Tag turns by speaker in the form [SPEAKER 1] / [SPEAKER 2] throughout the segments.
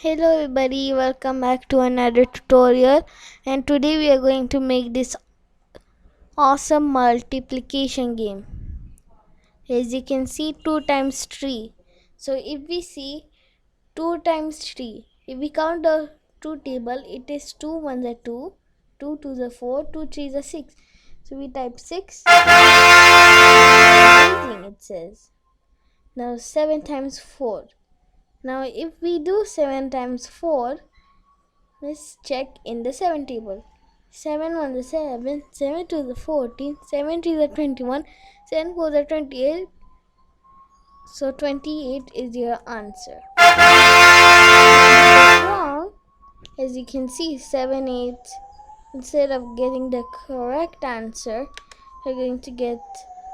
[SPEAKER 1] Hello everybody, welcome back to another tutorial, and today we are going to make this awesome multiplication game. As you can see, 2 times 3. So if we see 2 times 3, if we count the 2 table, it is 2 1s are 2, 2 2s are 4, 2 3s are 6. So we type 6. Amazing, it says. Now 7 times 4. Now if we do 7 times 4, let's check in the 7 table. 7 1 is 7, 7 2 is 14, 7 3 is 21, 7 4 is 28. So 28 is your answer. That's wrong. As you can see, 7 8. Instead of getting the correct answer, you're going to get,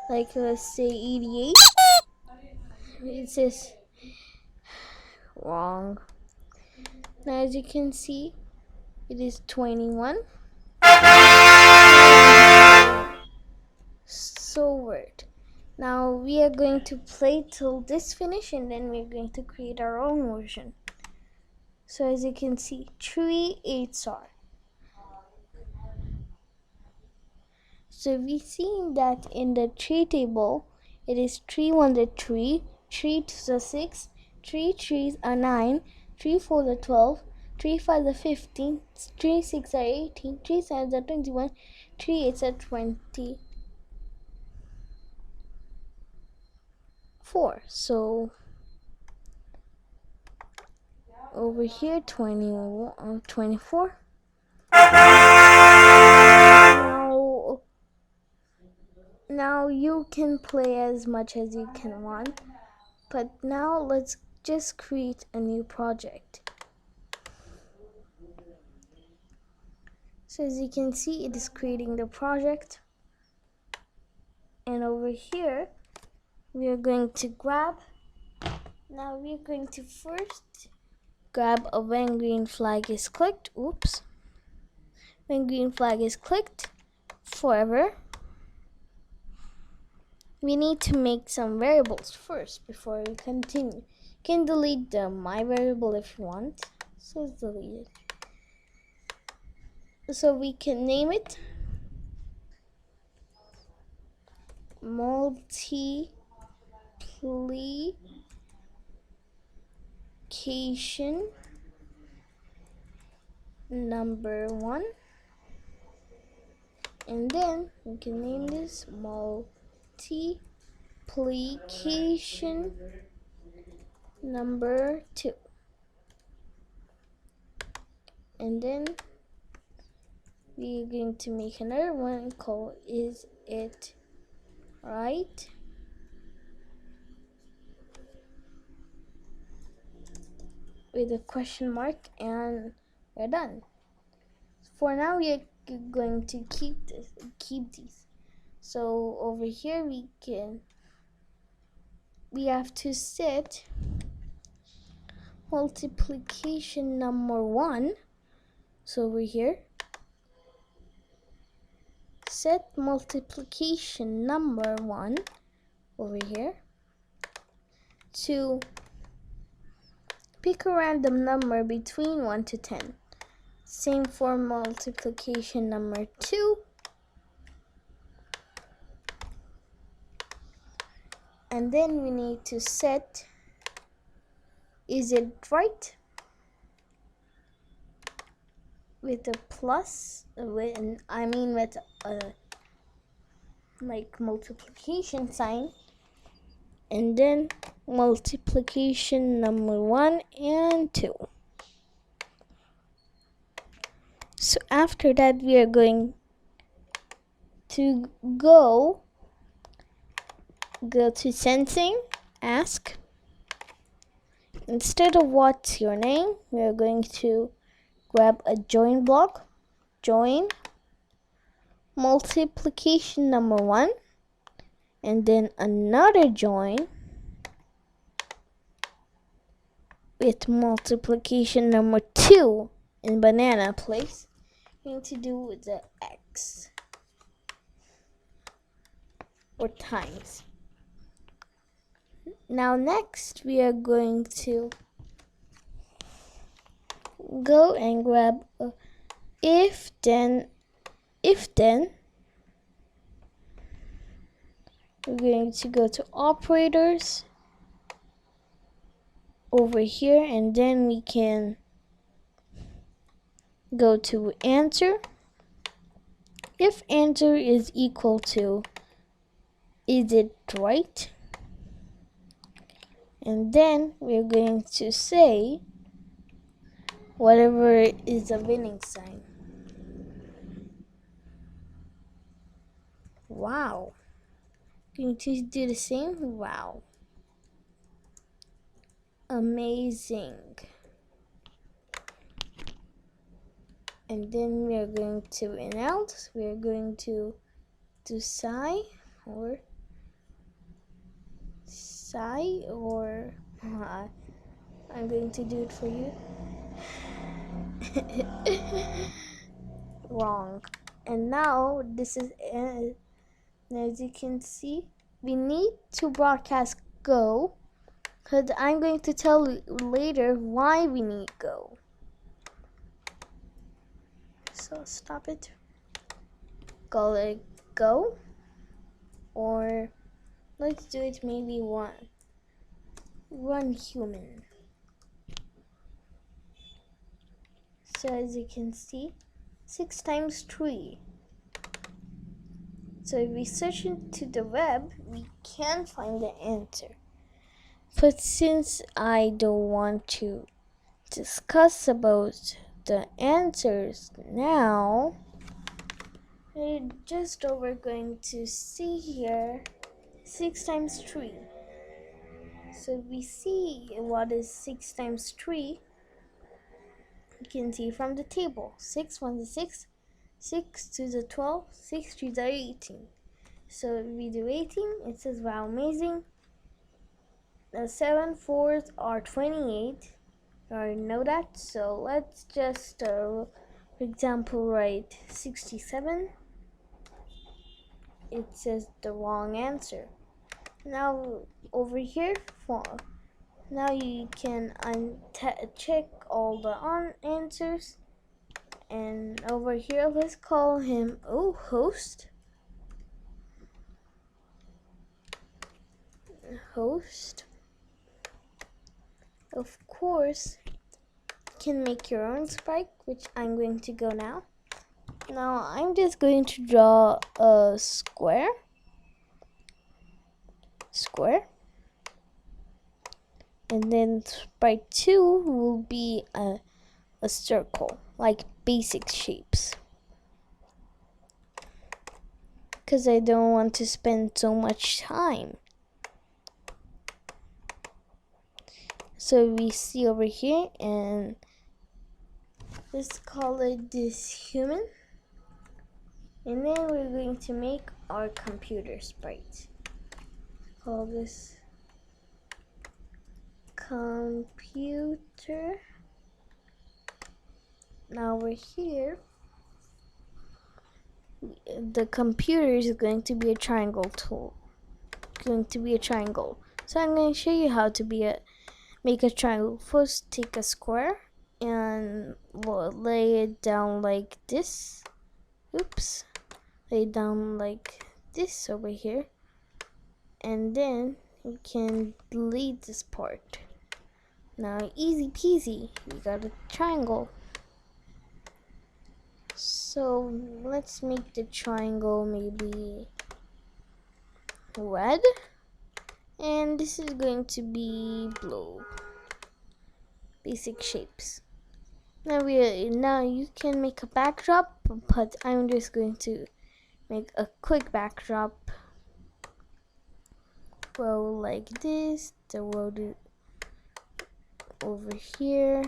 [SPEAKER 1] like, let's say 88. It says wrong. Now as you can see, it is 21. So weird. Now we are going to play till this finish, and then we're going to create our own version. So as you can see, 3 8s are. So we see that in the 3 table, it is 3 1s are 3, 3 2s are 6, 3 3s are 9, 3 4s are 12, 3 5s are 15, 3 6 are 18, 3 7s are 21, 3 8s are 24. So over here 24. Now you can play as much as you can want, but now let's just create a new project. So as you can see, it is creating the project, and over here we are going to now we are going to first grab a when green flag is clicked. When green flag is clicked forever. We need to make some variables first before we continue. You can delete the my variable if you want. So let's delete it. So we can name it multiplication number 1, and then we can name this multiplication number 2, and then we're going to make another one called is it right, with a question mark, and we're done. For now we are going to keep these. So over here we have to set multiplication number 1. So over here, set multiplication number 1 over here to pick a random number between 1 to 10. Same for multiplication number 2. And then we need to set is it right with a plus, with a like multiplication sign, and then multiplication number 1 and 2. So after that, we are going to go to sensing, ask. Instead of what's your name, we are going to grab a join block, join multiplication number 1, and then another join with multiplication number 2 in banana place. We need to do with the x or times. Now next we are going to go and grab a if then. We're going to go to operators over here, and then we can go to answer. If answer is equal to is it right, and then we're going to say whatever is a winning sign. Wow. Going to do the same. Wow. Amazing. And then we are going to announce. We are going to do sigh or I'm going to do it for you. Wrong. And now this is as you can see, we need to broadcast go, because I'm going to tell you later why we need go. So stop it. Call it go, or let's do it maybe one human. So as you can see, 6 times 3. So if we search into the web, we can find the answer. But since I don't want to discuss about the answers now, we're going to see here 6 times 3. So we see what is 6 times 3. You can see from the table. 6 1 is 6, 6 2 is 12, 6 3 is 18. So if we do 18, it says wow, amazing. The 7 4s are 28. I already know that. So let's just, for example, write 67. It says the wrong answer. Now over here, now you can check all the answers, and over here let's call him host. Of course, you can make your own sprite, which I'm going to go now. Now I'm just going to draw a square, and then sprite 2 will be a circle, like basic shapes, because I don't want to spend so much time. So we see over here, and let's call it this human, and then we're going to make our computer sprite. Call this computer. Now we're here. The computer is going to be a triangle tool. So I'm going to show you how to make a triangle. First, take a square and lay it down like this. Oops. Lay it down like this over here. And then you can delete this part. Now, easy peasy, you got a triangle. So let's make the triangle maybe red, and this is going to be blue. Basic shapes. Now you can make a backdrop, but I'm just going to make a quick backdrop. Row like this, the road over here.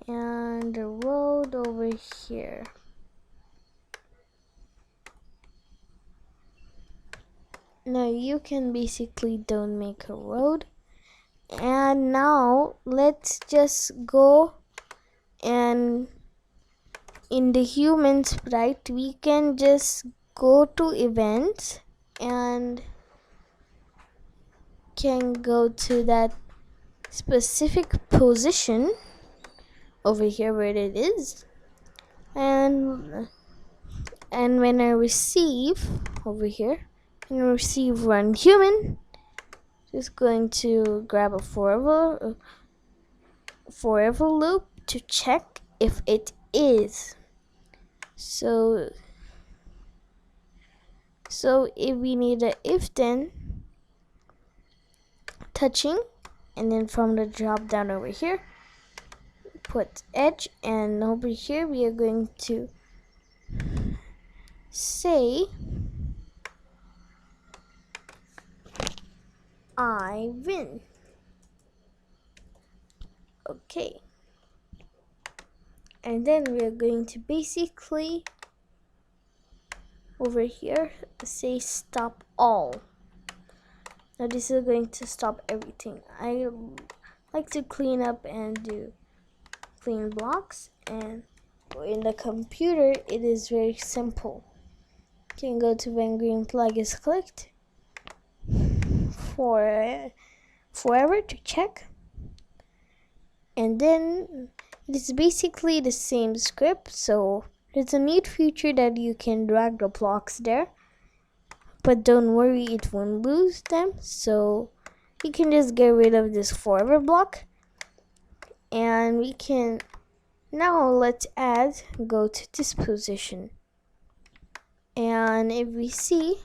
[SPEAKER 1] And the road over here. Now you can basically don't make a road. And now let's just go, and in the human sprite we can just go to events, and can go to that specific position over here where it is, and when I receive over here and receive run human, just going to grab a forever loop to check if it is. So if we need a if then touching, and then from the drop down over here put edge, and over here we are going to say I win. Okay, and then we are going to basically over here say stop all. Now this is going to stop everything. I like to clean up and do clean blocks, and in the computer it is very simple. You can go to when green flag is clicked for forever to check, and then it's basically the same script. So there's a neat feature that you can drag the blocks there, but don't worry, it won't lose them. So you can just get rid of this forever block, and we can now let's go to this position, and if we see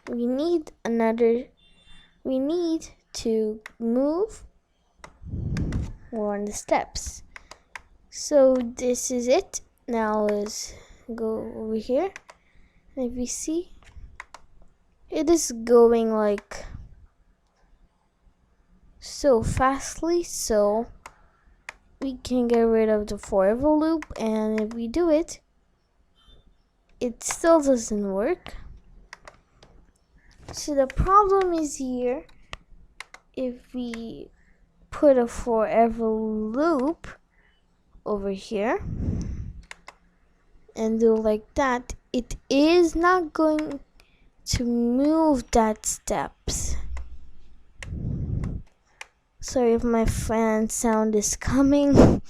[SPEAKER 1] we need to move one the steps. So this is it. Now let's go over here, and if we see it is going like so fastly, so we can get rid of the forever loop, and if we do it, it still doesn't work. So the problem is here, if we put a forever loop over here and do like that, it is not going to move that steps. Sorry if my fan sound is coming.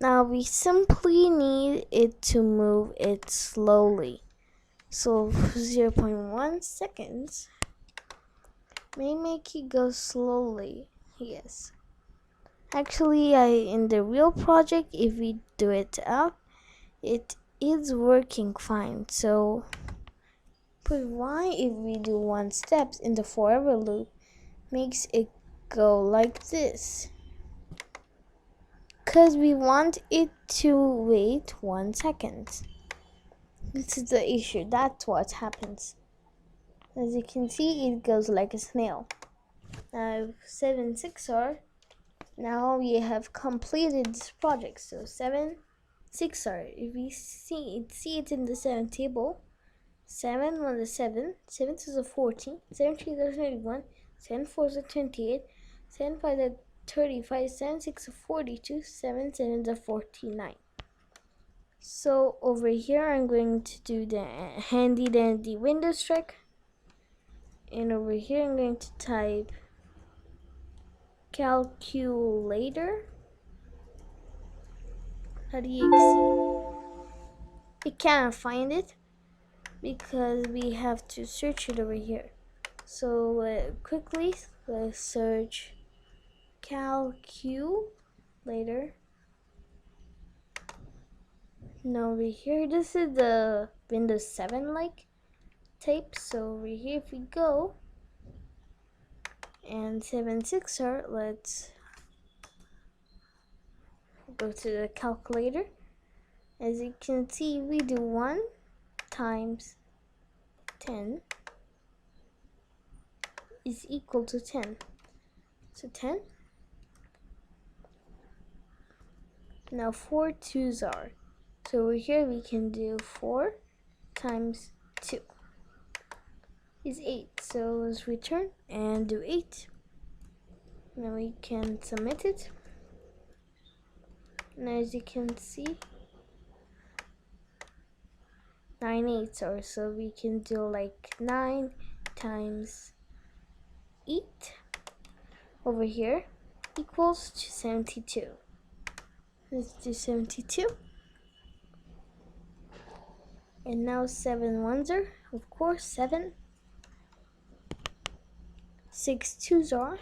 [SPEAKER 1] Now we simply need it to move it slowly. So 0.1 seconds may make it go slowly. Yes. Actually, in the real project, if we do it out, it is working fine. So, but why if we do 1 steps in the forever loop makes it go like this? Because we want it to wait 1 second. This is the issue. That's what happens. As you can see, it goes like a snail. Now 7/6R. Now we have completed this project. So 7/6R. If we see it in the 7 table. 7 1 is 7. 7 2 is 14. 7 3 is 31. 7 4 is 28. 7 5 is 35. 7 6 is 42. 7 7 is 49. So over here I'm going to do the handy dandy Windows trick, and over here I'm going to type calculator .exe. It cannot find it because we have to search it over here. So quickly let's search calculator. Now over here, this is the Windows 7 like type. So over here, if we go and 7/6R, let's go to the calculator. As you can see, we do 1 times 10 is equal to 10. So 10. Now 4 2s are. So over here we can do 4 times 2 is 8. So let's return and do 8. Now we can submit it. And as you can see, 9 eighths or so we can do like 9 times 8 over here equals to 72. Let's do 72. And now 7 ones are, of course, 7. 6 twos are.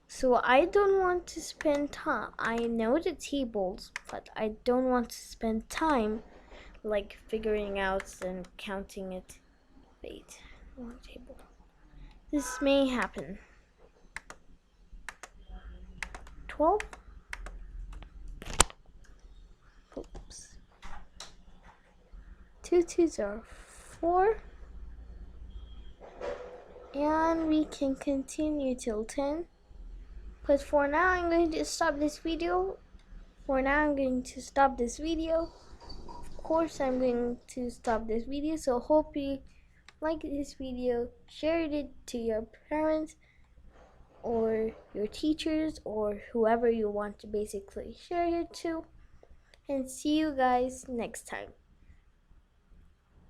[SPEAKER 1] So I don't want to spend time. I know the tables, but I don't want to spend time like figuring out and counting it. Wait, wrong table. This may happen. 12. Oops. 2 twos are 4. And we can continue till 10. But for now, I'm going to stop this video. Of course, I'm going to stop this video. So hope you like this video, shared it to your parents or your teachers or whoever you want to basically share it to. And see you guys next time.